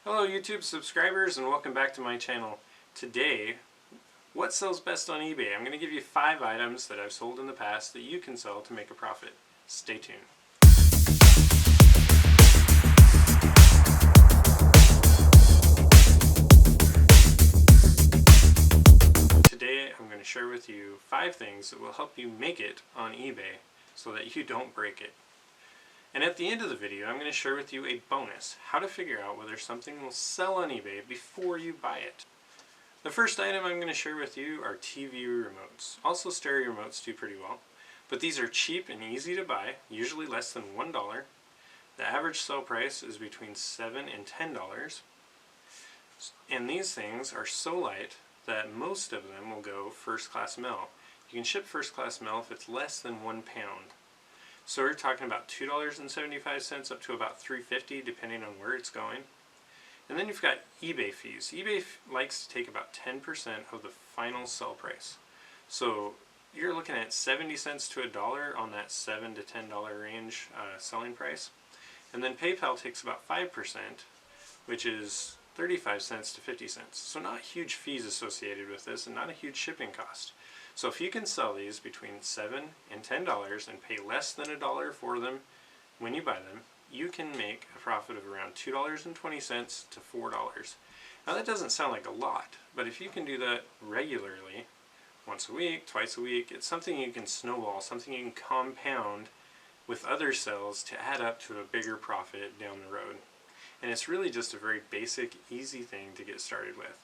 Hello YouTube subscribers and welcome back to my channel. Today, what sells best on eBay? I'm going to give you 5 items that I've sold in the past that you can sell to make a profit. Stay tuned. Today I'm going to share with you 5 things that will help you make it on eBay so that you don't break it. And at the end of the video, I'm going to share with you a bonus, how to figure out whether something will sell on eBay before you buy it. The first item I'm going to share with you are TV remotes. Also stereo remotes do pretty well, but these are cheap and easy to buy, usually less than $1. The average sell price is between $7 and $10. And these things are so light that most of them will go first class mail. You can ship first class mail if it's less than 1 pound. So we're talking about $2.75 up to about $3.50 depending on where it's going. And then you've got eBay fees. eBay likes to take about 10% of the final sell price. So you're looking at 70 cents to $1 on that $7 to $10 range selling price. And then PayPal takes about 5%, which is 35 cents to 50 cents. So not huge fees associated with this and not a huge shipping cost. So if you can sell these between $7 and $10 and pay less than $1 for them when you buy them, you can make a profit of around $2.20 to $4. Now that doesn't sound like a lot, but if you can do that regularly, once a week, twice a week, it's something you can snowball, something you can compound with other sales to add up to a bigger profit down the road. And it's really just a very basic, easy thing to get started with.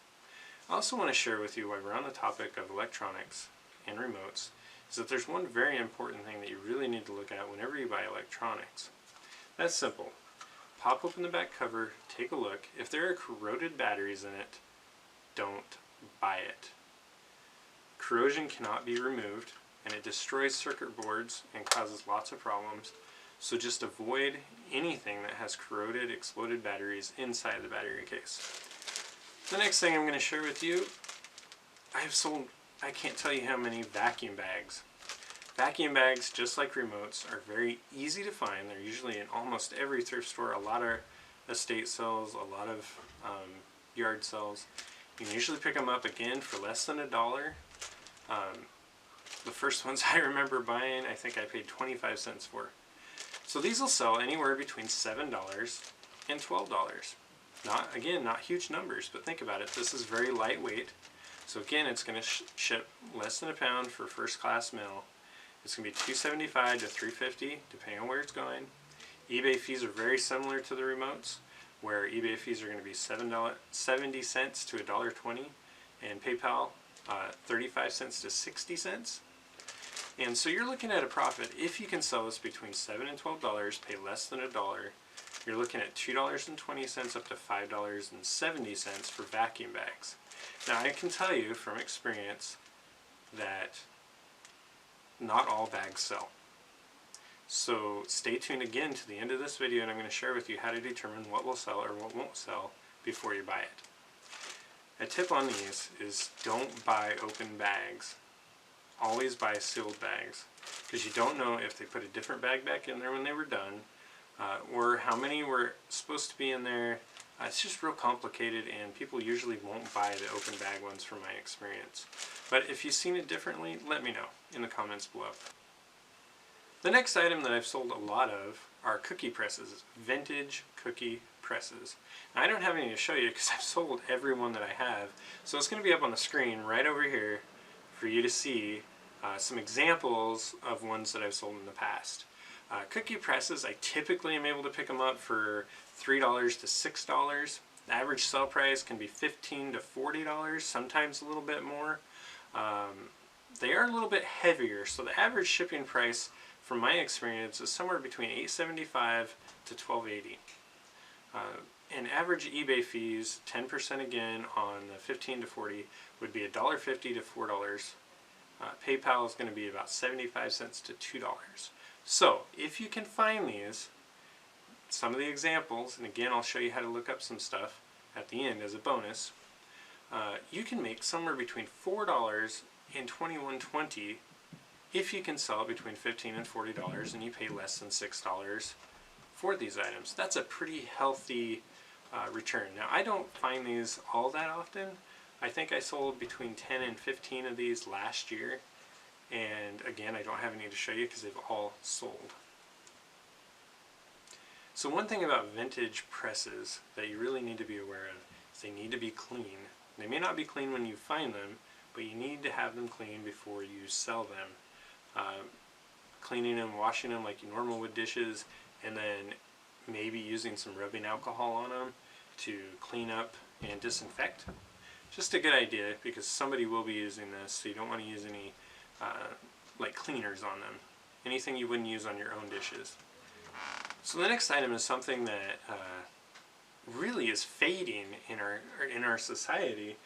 I also want to share with you, while we're on the topic of electronics and remotes, is that there's one very important thing that you really need to look at whenever you buy electronics. That's simple. Pop open the back cover, take a look. If there are corroded batteries in it, don't buy it. Corrosion cannot be removed, and it destroys circuit boards and causes lots of problems. So just avoid anything that has corroded, exploded batteries inside the battery case. The next thing I'm going to share with you, I've sold, I can't tell you how many vacuum bags. Vacuum bags, just like remotes, are very easy to find. They're usually in almost every thrift store, a lot of estate sales, a lot of yard sales. You can usually pick them up again for less than $1. The first ones I remember buying, I think I paid 25 cents for. So these will sell anywhere between $7 and $12. Not huge numbers, but think about it. This is very lightweight. So again, it's going to ship less than a pound for first class mail. It's going to be $2.75 to $3.50 depending on where it's going. eBay fees are very similar to the remotes, where eBay fees are going to be 70 cents to $1.20, and PayPal 35 cents to 60 cents. And so you're looking at a profit if you can sell this between $7 and $12, pay less than $1. You're looking at $2.20 up to $5.70 for vacuum bags. Now I can tell you from experience that not all bags sell. So stay tuned again to the end of this video and I'm going to share with you how to determine what will sell or what won't sell before you buy it. A tip on these is don't buy open bags. Always buy sealed bags, because you don't know if they put a different bag back in there when they were done, or how many were supposed to be in there. It's just real complicated, and people usually won't buy the open bag ones from my experience. But if you've seen it differently, let me know in the comments below. The next item that I've sold a lot of are cookie presses, vintage cookie presses. Now, I don't have any to show you because I've sold every one that I have, so it's going to be up on the screen right over here for you to see some examples of ones that I've sold in the past. Cookie presses, I typically am able to pick them up for $3 to $6. The average sell price can be $15 to $40, sometimes a little bit more. They are a little bit heavier, so the average shipping price from my experience is somewhere between $8.75 to $12.80. And average eBay fees, 10% again on the 15 to 40, would be $1.50 to $4. PayPal is going to be about 75 cents to $2. So if you can find these, some of the examples, and again I'll show you how to look up some stuff at the end as a bonus, you can make somewhere between $4 and $21.20 if you can sell between $15 and $40 and you pay less than $6 for these items. That's a pretty healthy return. Now I don't find these all that often. I think I sold between 10 and 15 of these last year, and again I don't have any to show you because they've all sold. So one thing about vintage presses that you really need to be aware of is they need to be clean. They may not be clean when you find them, but you need to have them clean before you sell them. Cleaning them, washing them like you normally would dishes, and then maybe using some rubbing alcohol on them to clean up and disinfect. Just a good idea because somebody will be using this, so you don't want to use any like cleaners on them. Anything you wouldn't use on your own dishes. So the next item is something that really is fading in our society,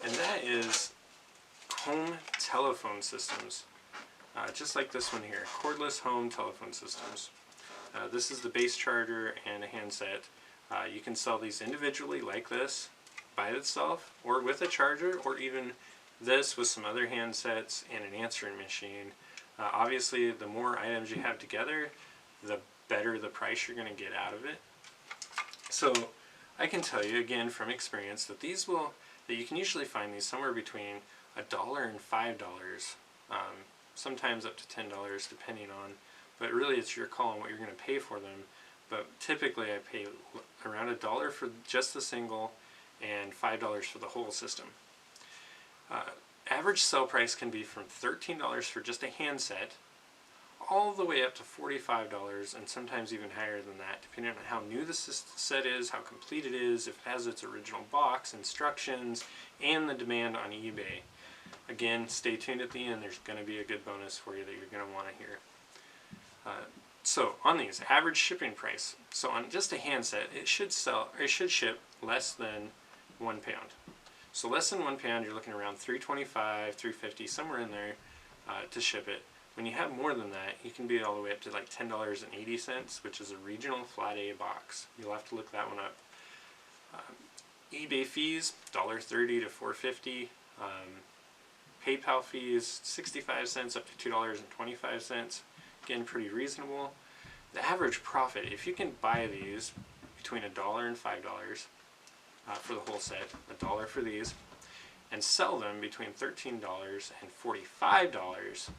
and that is home telephone systems. Just like this one here, cordless home telephone systems. This is the base charger and a handset. You can sell these individually like this by itself, or with a charger, or even this with some other handsets and an answering machine. Obviously, the more items you have together, the better the price you're going to get out of it. So I can tell you again from experience that that you can usually find these somewhere between $1 and $5, sometimes up to $10 depending on, but really it's your call on what you're going to pay for them. But typically I pay around $1 for just the single and $5 for the whole system. Average sell price can be from $13 for just a handset all the way up to $45 and sometimes even higher than that, depending on how new the set is, how complete it is, if it has its original box, instructions, and the demand on eBay. Again, stay tuned at the end. There's going to be a good bonus for you that you're going to want to hear. So on these, average shipping price. So on just a handset, it should ship less than 1 pound. So less than 1 pound, you're looking around $3.25, $3.50, somewhere in there to ship it. When you have more than that, you can be all the way up to like $10.80, which is a regional flat A box. You'll have to look that one up. eBay fees, $1.30 to $4.50. PayPal fees, 65 cents up to $2.25. Again, pretty reasonable. The average profit, if you can buy these between $1 and $5 for the whole set, $1 for these, and sell them between $13 and $45,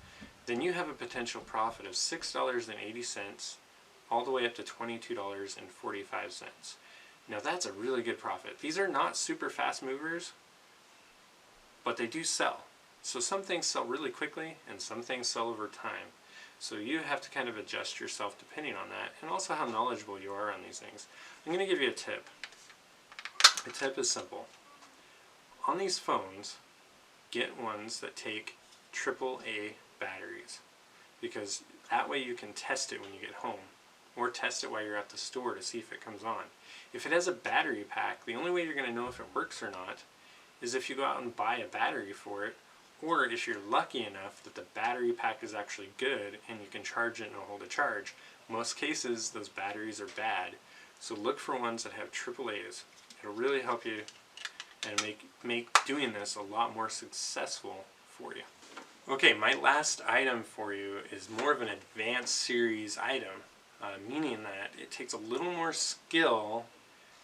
then you have a potential profit of $6.80 all the way up to $22.45. Now that's a really good profit. These are not super fast movers, but they do sell. So some things sell really quickly and some things sell over time. So you have to kind of adjust yourself depending on that, and also how knowledgeable you are on these things. I'm going to give you a tip. The tip is simple. On these phones, get ones that take AAA batteries, because that way you can test it when you get home, or test it while you're at the store to see if it comes on. If it has a battery pack, the only way you're going to know if it works or not is if you go out and buy a battery for it, or if you're lucky enough that the battery pack is actually good and you can charge it and it'll hold a charge. Most cases those batteries are bad, so look for ones that have AAAs. It'll really help you and make doing this a lot more successful for you. Okay, my last item for you is more of an advanced series item, meaning that it takes a little more skill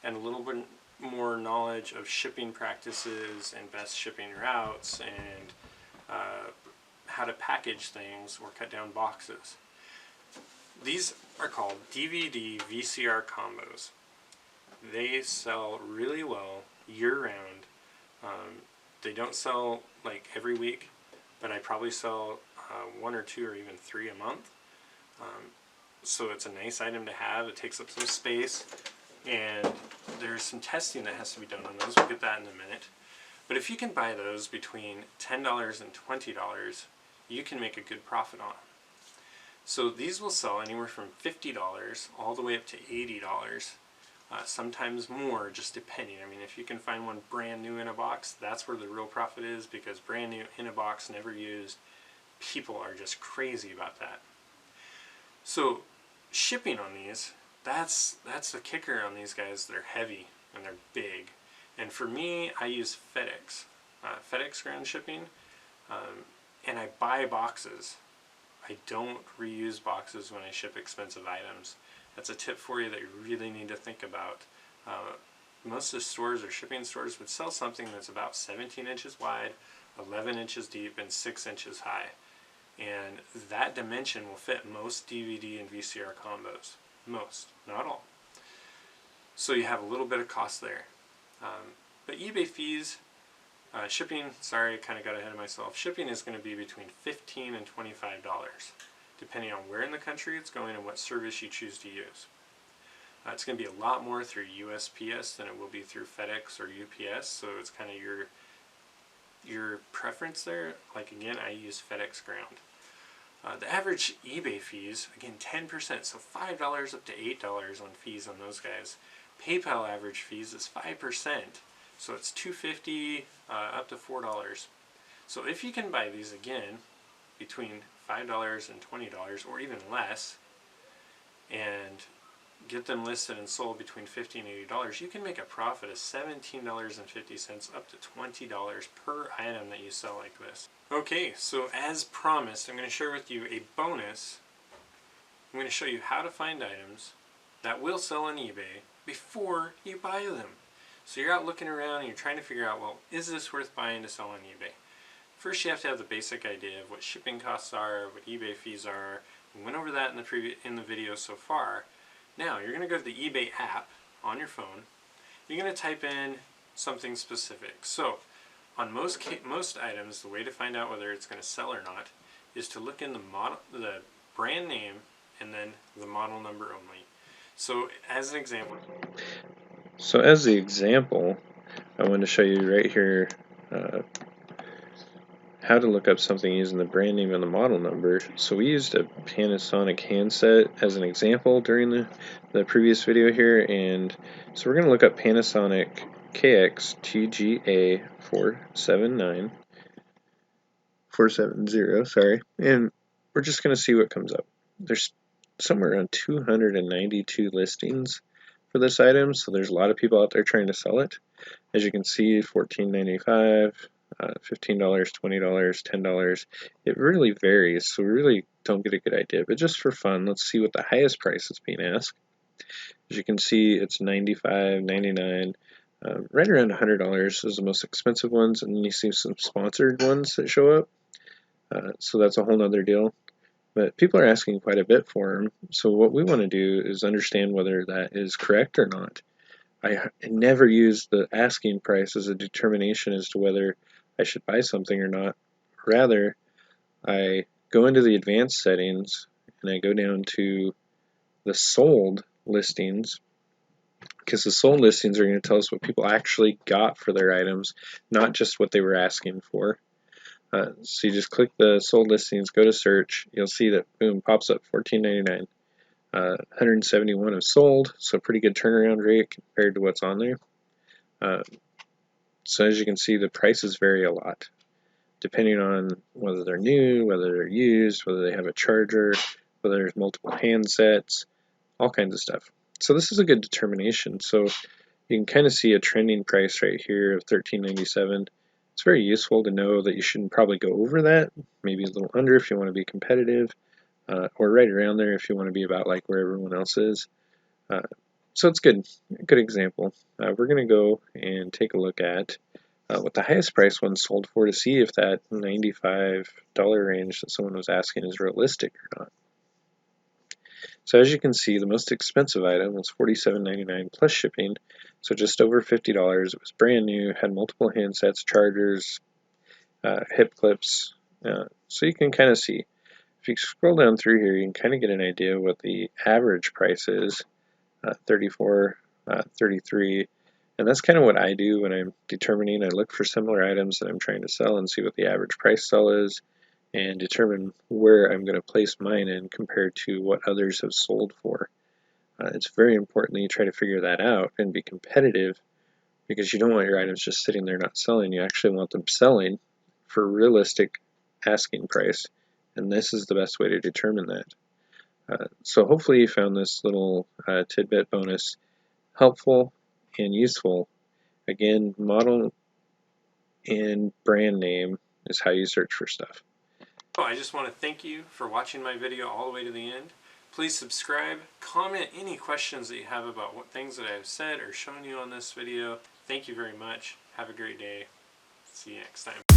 and a little bit more knowledge of shipping practices and best shipping routes and how to package things or cut down boxes. These are called DVD VCR Combos. They sell really well year-round. They don't sell like every week, but I probably sell 1 or 2 or even 3 a month. So it's a nice item to have. It takes up some space, and there's some testing that has to be done on those. We'll get that in a minute. But if you can buy those between $10 and $20, you can make a good profit on them. So these will sell anywhere from $50 all the way up to $80. Sometimes more, just depending. I mean, if you can find one brand new in a box, that's where the real profit is, because brand new in a box, never used, people are just crazy about that. So shipping on these, that's the kicker on these guys. They're heavy and they're big. And for me, I use FedEx, FedEx ground shipping, and I buy boxes. I don't reuse boxes when I ship expensive items. That's a tip for you that you really need to think about. most of the stores or shipping stores would sell something that's about 17 inches wide, 11 inches deep, and 6 inches high. And that dimension will fit most DVD and VCR combos. Most, not all. So you have a little bit of cost there. But eBay fees, shipping, sorry, I kind of got ahead of myself. Shipping is going to be between $15 and $25, depending on where in the country it's going and what service you choose to use. It's going to be a lot more through USPS than it will be through FedEx or UPS, so it's kind of your preference there. Like again, I use FedEx Ground. The average eBay fees, again, 10%, so $5 up to $8 on fees on those guys. PayPal average fees is 5%, so it's $2.50 up to $4. So if you can buy these, again, between $5 and $20 or even less, and get them listed and sold between $50 and $80, you can make a profit of $17.50 up to $20 per item that you sell like this. Okay, so as promised, I'm going to share with you a bonus. I'm going to show you how to find items that will sell on eBay before you buy them. So you're out looking around and you're trying to figure out, well, is this worth buying to sell on eBay? First, you have to have the basic idea of what shipping costs are, what eBay fees are. We went over that in the video so far. Now, you're going to go to the eBay app on your phone. You're going to type in something specific. So, on most items, the way to find out whether it's going to sell or not is to look in the brand name and then the model number only. So, as an example. I want to show you right here how to look up something using the brand name and the model number. So we used a Panasonic handset as an example during the previous video here, and so we're going to look up Panasonic KX-TGA 470, sorry, and we're just going to see what comes up. There's somewhere around 292 listings for this item, so there's a lot of people out there trying to sell it. As you can see, $14.95, $15, $20, $10. It really varies, so we really don't get a good idea. But just for fun, let's see what the highest price is being asked. As you can see, it's $95, $99, right around $100 is the most expensive ones, and then you see some sponsored ones that show up. So that's a whole nother deal. But people are asking quite a bit for them, so what we want to do is understand whether that is correct or not. I never use the asking price as a determination as to whether I should buy something or not. Rather, I go into the advanced settings and I go down to the sold listings, because the sold listings are going to tell us what people actually got for their items, not just what they were asking for. So you just click the sold listings, go to search, you'll see that, boom, pops up $14.99. 171 have sold, so pretty good turnaround rate compared to what's on there. So as you can see, the prices vary a lot, depending on whether they're new, whether they're used, whether they have a charger, whether there's multiple handsets, all kinds of stuff. So this is a good determination. So you can kind of see a trending price right here of $13.97. It's very useful to know that you shouldn't probably go over that, maybe a little under if you want to be competitive, or right around there if you want to be about like where everyone else is. So it's good, a good example. We're going to go and take a look at what the highest price one sold for to see if that $95 range that someone was asking is realistic or not. So as you can see, the most expensive item was $47.99 plus shipping, so just over $50. It was brand new, had multiple handsets, chargers, hip clips, so you can kind of see. If you scroll down through here, you can kind of get an idea what the average price is, $34, $33, and that's kind of what I do when I'm determining. I look for similar items that I'm trying to sell and see what the average price sell is, and determine where I'm going to place mine in compared to what others have sold for. It's very important that you try to figure that out and be competitive, because you don't want your items just sitting there not selling. You actually want them selling for realistic asking price, and this is the best way to determine that. So hopefully you found this little tidbit bonus helpful and useful. Again, model and brand name is how you search for stuff. I just want to thank you for watching my video all the way to the end. Please subscribe, comment any questions that you have about what things that I've said or shown you on this video. Thank you very much. Have a great day. See you next time.